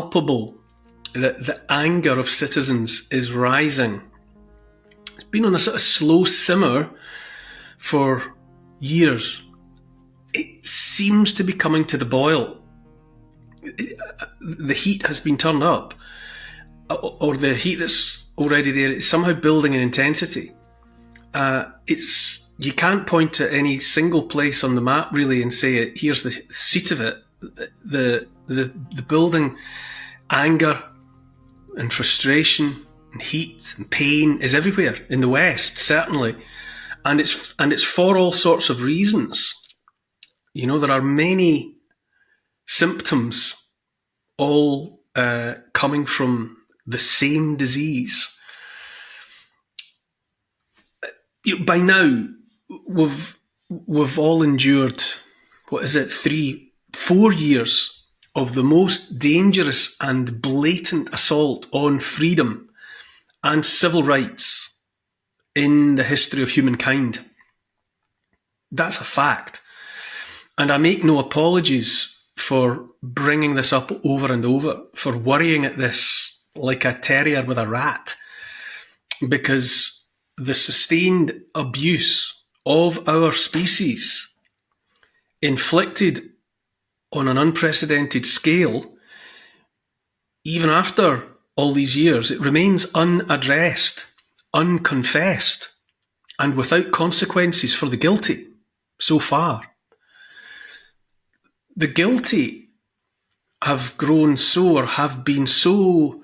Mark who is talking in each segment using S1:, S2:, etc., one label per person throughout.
S1: palpable that the anger of citizens is rising. It's been on a sort of slow simmer for years. It seems to be coming to the boil. The heat has been turned up, or the heat that's already there is somehow building in intensity. You can't point to any single place on the map really and say, here's the seat of it. The building anger and frustration and heat and pain is everywhere in the West, certainly, and it's for all sorts of reasons. You know, there are many symptoms, all coming from the same disease. By now, we've all endured, 4 years of the most dangerous and blatant assault on freedom and civil rights in the history of humankind. That's a fact. And I make no apologies for bringing this up over and over, for worrying at this like a terrier with a rat, because the sustained abuse of our species, inflicted on an unprecedented scale, even after all these years, it remains unaddressed, unconfessed, and without consequences for the guilty so far. The guilty have been so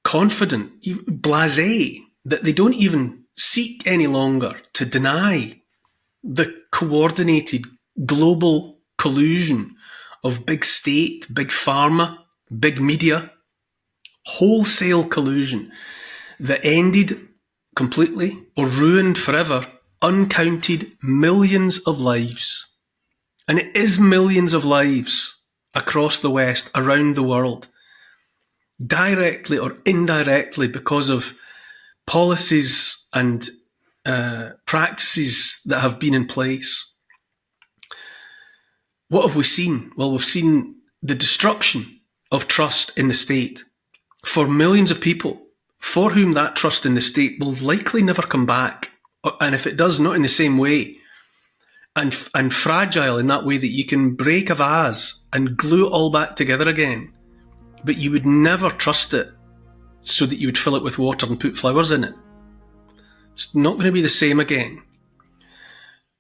S1: confident, blasé, that they don't even seek any longer to deny the coordinated global collusion of big state, big pharma, big media, wholesale collusion that ended completely or ruined forever uncounted millions of lives. And it is millions of lives across the West, around the world, directly or indirectly because of policies and practices that have been in place. What have we seen? Well, we've seen the destruction of trust in the state for millions of people for whom that trust in the state will likely never come back. And if it does, not in the same way. And fragile in that way that you can break a vase and glue it all back together again. But you would never trust it so that you would fill it with water and put flowers in it. It's not going to be the same again.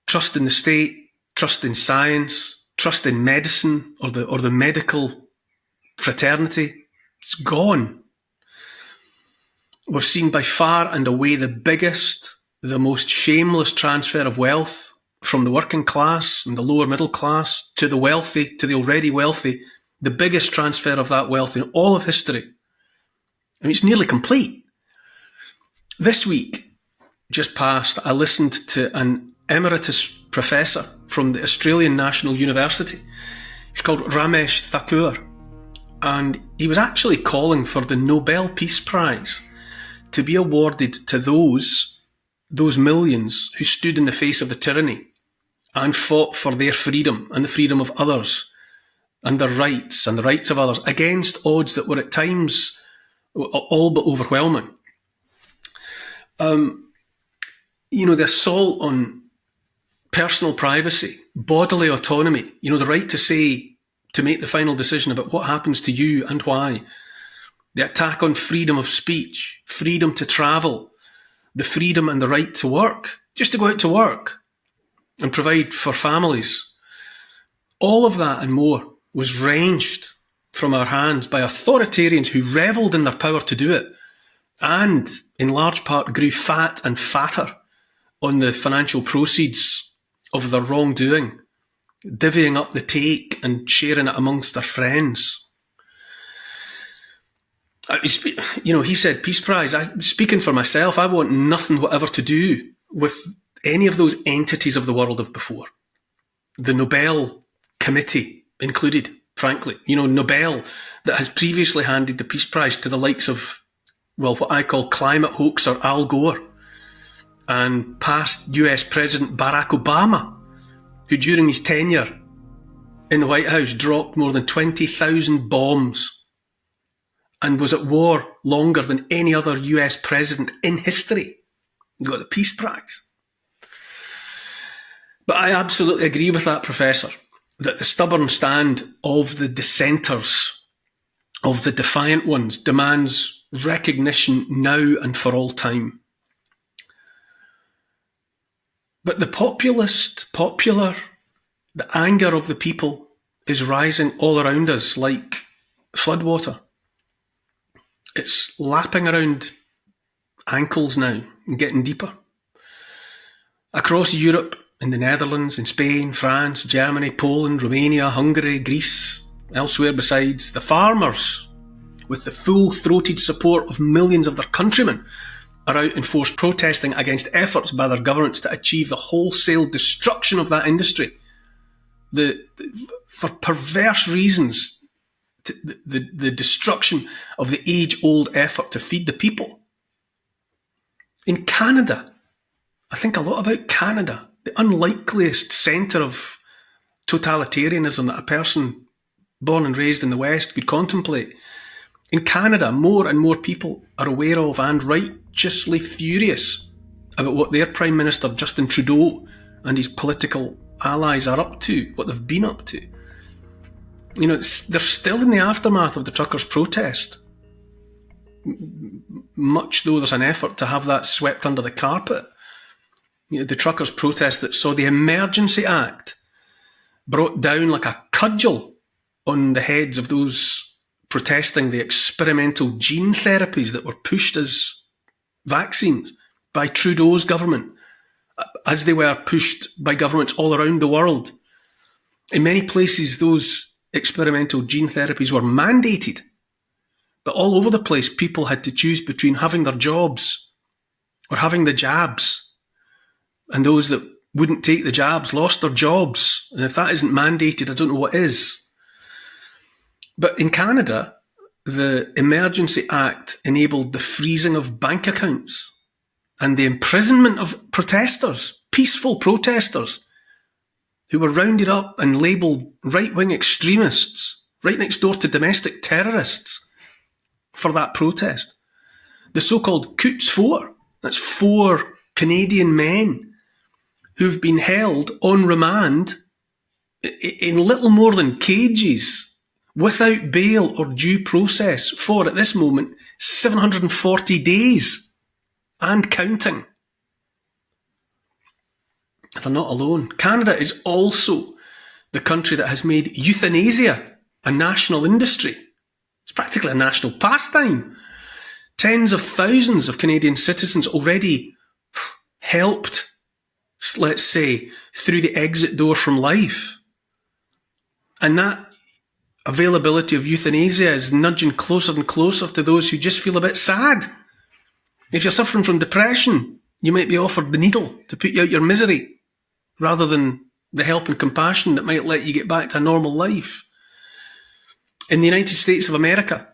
S1: Trust in the state, trust in science, trust in medicine or the medical fraternity, it's gone. We've seen by far and away the biggest, the most shameless transfer of wealth from the working class and the lower middle class to the wealthy, to the already wealthy, the biggest transfer of that wealth in all of history. I mean, it's nearly complete. This week, just past, I listened to an emeritus professor from the Australian National University. He's called Ramesh Thakur. And he was actually calling for the Nobel Peace Prize to be awarded to those millions who stood in the face of the tyranny and fought for their freedom and the freedom of others and their rights and the rights of others against odds that were at times all but overwhelming. The assault on personal privacy, bodily autonomy, the right to make the final decision about what happens to you and why. The attack on freedom of speech, freedom to travel, the freedom and the right to work, just to go out to work and provide for families. All of that and more was wrenched from our hands by authoritarians who revelled in their power to do it and, in large part, grew fat and fatter on the financial proceeds of their wrongdoing, divvying up the take and sharing it amongst their friends. He said Peace Prize. Speaking for myself, I want nothing whatever to do with any of those entities of the world of before. The Nobel Committee included, frankly. Nobel that has previously handed the Peace Prize to the likes of, what I call climate hoaxer Al Gore and past US President Barack Obama, who during his tenure in the White House dropped more than 20,000 bombs and was at war longer than any other US president in history. Got the Peace Prize. But I absolutely agree with that professor that the stubborn stand of the dissenters, of the defiant ones, demands recognition now and for all time. But the popular, the anger of the people is rising all around us like floodwater. It's lapping around ankles now and getting deeper. Across Europe, in the Netherlands, in Spain, France, Germany, Poland, Romania, Hungary, Greece, elsewhere besides, the farmers, with the full-throated support of millions of their countrymen, are out in force protesting against efforts by their governments to achieve the wholesale destruction of that industry. For perverse reasons, the destruction of the age-old effort to feed the people. In Canada, I think a lot about Canada, the unlikeliest centre of totalitarianism that a person born and raised in the West could contemplate. In Canada, more and more people are aware of and righteously furious about what their Prime Minister Justin Trudeau and his political allies are up to, what they've been up to. You know, they're still in the aftermath of the truckers' protest, much though there's an effort to have that swept under the carpet. You know, the truckers' protest that saw the Emergency Act brought down like a cudgel on the heads of those protesting the experimental gene therapies that were pushed as vaccines by Trudeau's government, as they were pushed by governments all around the world. In many places, those experimental gene therapies were mandated, but all over the place, people had to choose between having their jobs or having the jabs. And those that wouldn't take the jabs lost their jobs. And if that isn't mandated, I don't know what is. But in Canada, the Emergency Act enabled the freezing of bank accounts and the imprisonment of protesters, peaceful protesters, who were rounded up and labelled right-wing extremists, right next door to domestic terrorists, for that protest. The so-called Quds 4, that's 4 Canadian men who've been held on remand in little more than cages, without bail or due process for, at this moment, 740 days and counting. They're not alone. Canada is also the country that has made euthanasia a national industry. It's practically a national pastime. Tens of thousands of Canadian citizens already helped, let's say, through the exit door from life. And that availability of euthanasia is nudging closer and closer to those who just feel a bit sad. If you're suffering from depression, you might be offered the needle to put you out your misery, rather than the help and compassion that might let you get back to a normal life. In the United States of America,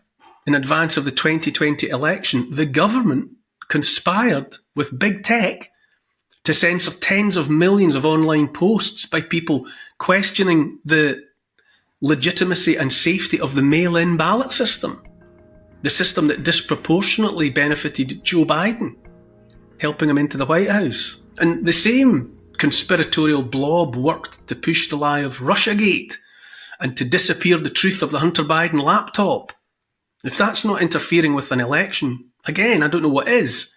S1: in advance of the 2020 election, the government conspired with big tech to censor tens of millions of online posts by people questioning the legitimacy and safety of the mail-in ballot system, the system that disproportionately benefited Joe Biden, helping him into the White House. And the same conspiratorial blob worked to push the lie of Russiagate and to disappear the truth of the Hunter Biden laptop. If that's not interfering with an election, again, I don't know what is.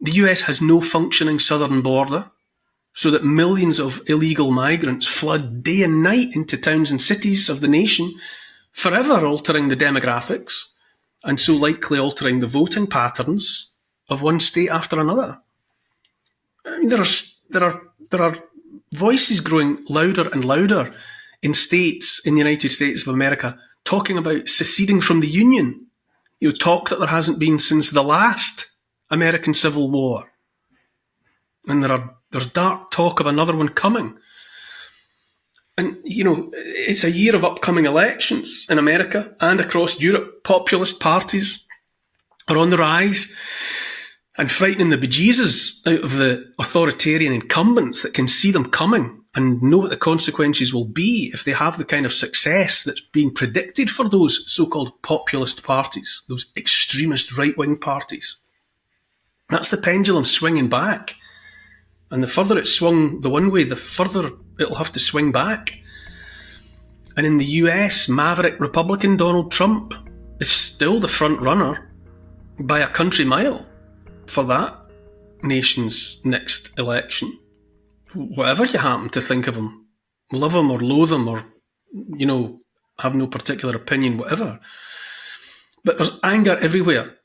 S1: The US has no functioning southern border, so that millions of illegal migrants flood day and night into towns and cities of the nation, forever altering the demographics and so likely altering the voting patterns of one state after another. I mean, there are voices growing louder and louder in states in the United States of America talking about seceding from the Union. You know, talk that there hasn't been since the last American Civil War. And there's dark talk of another one coming. And, you know, it's a year of upcoming elections in America and across Europe. Populist parties are on the rise and frightening the bejesus out of the authoritarian incumbents that can see them coming and know what the consequences will be if they have the kind of success that's being predicted for those so-called populist parties, those extremist right-wing parties. That's the pendulum swinging back. And the further it swung the one way, the further it'll have to swing back. And in the US, maverick Republican Donald Trump is still the front runner by a country mile for that nation's next election. Whatever you happen to think of him, love him or loathe him or, have no particular opinion, whatever. But there's anger everywhere.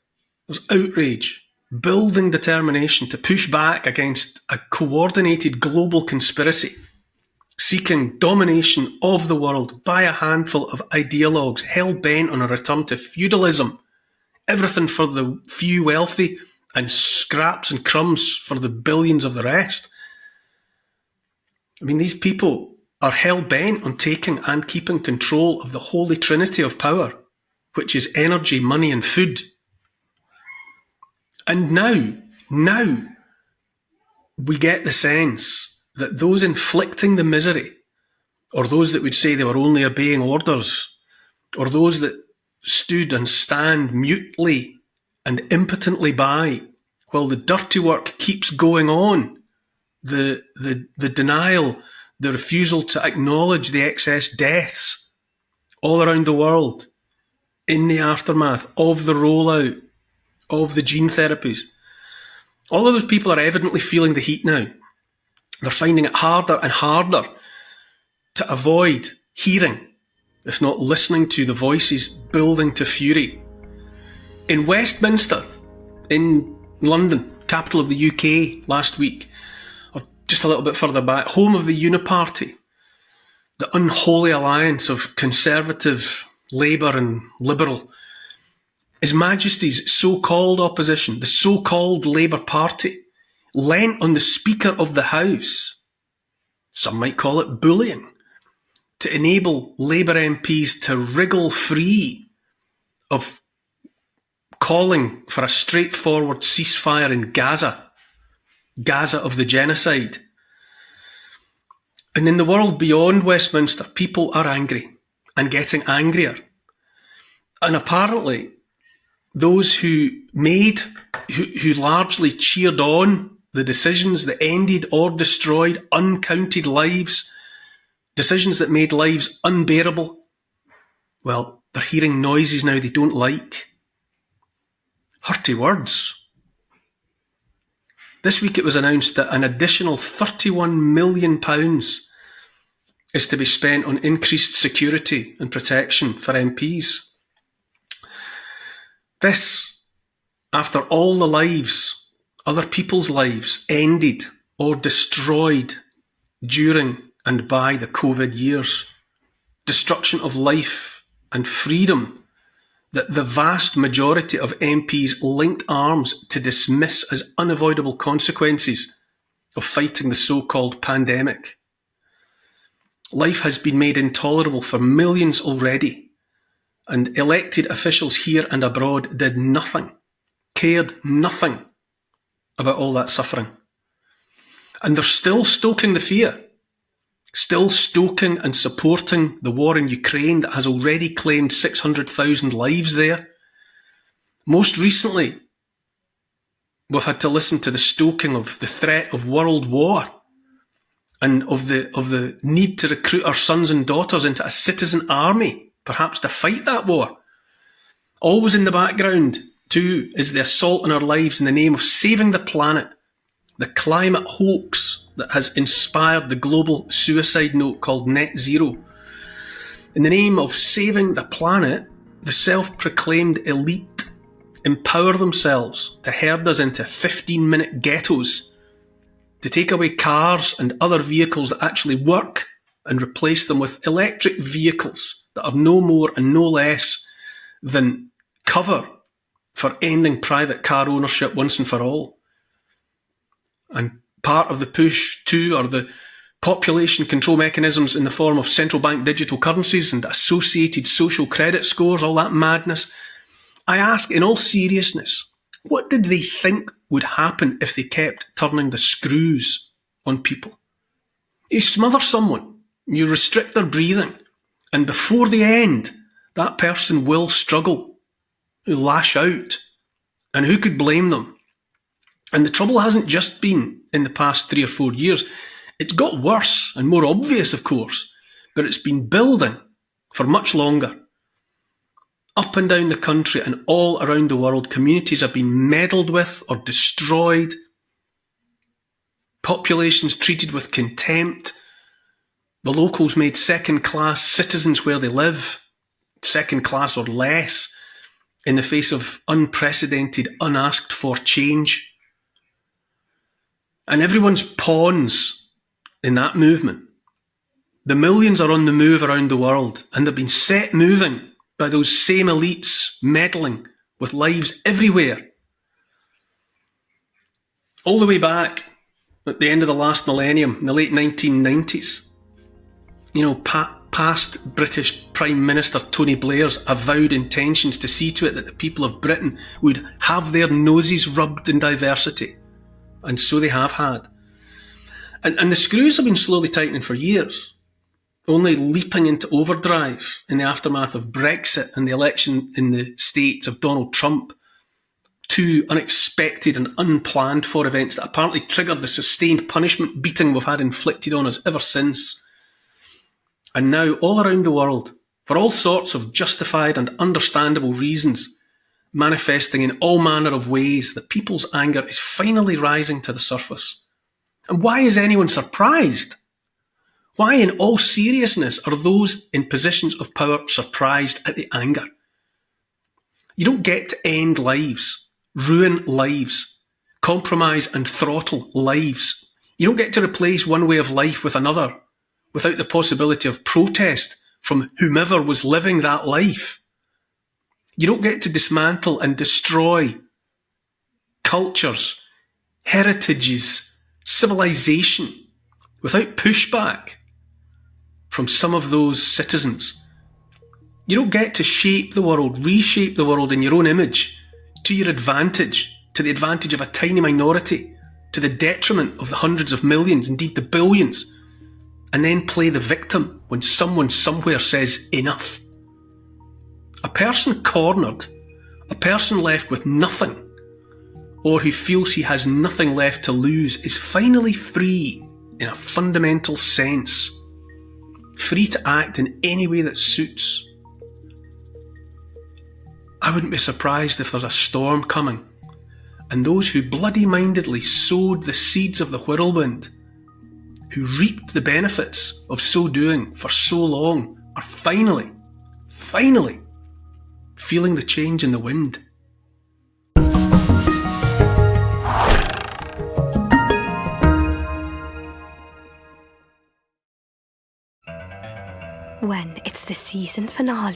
S1: There's outrage, building determination to push back against a coordinated global conspiracy seeking domination of the world by a handful of ideologues hell-bent on a return to feudalism. Everything for the few wealthy and scraps and crumbs for the billions of the rest. I mean, these people are hell-bent on taking and keeping control of the holy trinity of power, which is energy, money and food. And now, we get the sense that those inflicting the misery, or those that would say they were only obeying orders, or those that stood and stand mutely and impotently by while the dirty work keeps going on, the denial, the refusal to acknowledge the excess deaths all around the world in the aftermath of the rollout of the gene therapies. All of those people are evidently feeling the heat now. They're finding it harder and harder to avoid hearing, if not listening to, the voices building to fury. In Westminster, in London, capital of the UK, last week, or just a little bit further back, home of the Uniparty, the unholy alliance of Conservative, Labour and Liberal, His Majesty's so-called opposition, the so-called Labour Party, leant on the Speaker of the House, some might call it bullying, to enable Labour MPs to wriggle free of calling for a straightforward ceasefire in Gaza of the genocide. And in the world beyond Westminster, people are angry and getting angrier. And apparently, those who largely cheered on the decisions that ended or destroyed uncounted lives, decisions that made lives unbearable, well, they're hearing noises now they don't like. Hurty words. This week it was announced that an additional £31 million is to be spent on increased security and protection for MPs. This, after all the lives, other people's lives, ended or destroyed during and by the COVID years. Destruction of life and freedom that the vast majority of MPs linked arms to dismiss as unavoidable consequences of fighting the so-called pandemic. Life has been made intolerable for millions already, and elected officials here and abroad did nothing, cared nothing about all that suffering. And they're still stoking the fear, still stoking and supporting the war in Ukraine that has already claimed 600,000 lives there. Most recently, we've had to listen to the stoking of the threat of world war and of the need to recruit our sons and daughters into a citizen army, perhaps to fight that war. Always in the background, too, is the assault on our lives in the name of saving the planet, the climate hoax that has inspired the global suicide note called Net Zero. In the name of saving the planet, the self-proclaimed elite empower themselves to herd us into 15-minute ghettos, to take away cars and other vehicles that actually work and replace them with electric vehicles that are no more and no less than cover for ending private car ownership once and for all. And part of the push too are the population control mechanisms in the form of central bank digital currencies and associated social credit scores, all that madness. I ask in all seriousness, what did they think would happen if they kept turning the screws on people? You smother someone, you restrict their breathing, and before the end, that person will struggle, who lash out. And who could blame them? And the trouble hasn't just been in the past 3 or 4 years. It's got worse and more obvious, of course, but it's been building for much longer. Up and down the country and all around the world, communities have been meddled with or destroyed. Populations treated with contempt. The locals made second-class citizens where they live, second class or less, in the face of unprecedented, unasked-for change. And everyone's pawns in that movement. The millions are on the move around the world, and they've been set moving by those same elites meddling with lives everywhere. All the way back at the end of the last millennium, in the late 1990s, past British Prime Minister Tony Blair's avowed intentions to see to it that the people of Britain would have their noses rubbed in diversity. And so they have had. And the screws have been slowly tightening for years, only leaping into overdrive in the aftermath of Brexit and the election in the States of Donald Trump. Two unexpected and unplanned for events that apparently triggered the sustained punishment beating we've had inflicted on us ever since. And now, all around the world, for all sorts of justified and understandable reasons, manifesting in all manner of ways, the people's anger is finally rising to the surface. And why is anyone surprised? Why, in all seriousness, are those in positions of power surprised at the anger? You don't get to end lives, ruin lives, compromise and throttle lives. You don't get to replace one way of life with another without the possibility of protest from whomever was living that life. You don't get to dismantle and destroy cultures, heritages, civilization without pushback from some of those citizens. You don't get to shape the world, reshape the world in your own image, to your advantage, to the advantage of a tiny minority, to the detriment of the hundreds of millions, indeed the billions, and then play the victim when someone somewhere says enough. A person cornered, a person left with nothing, or who feels he has nothing left to lose, is finally free in a fundamental sense, free to act in any way that suits. I wouldn't be surprised if there's a storm coming, and those who bloody-mindedly sowed the seeds of the whirlwind, who reaped the benefits of so doing for so long, are finally feeling the change in the wind.
S2: When it's the season finale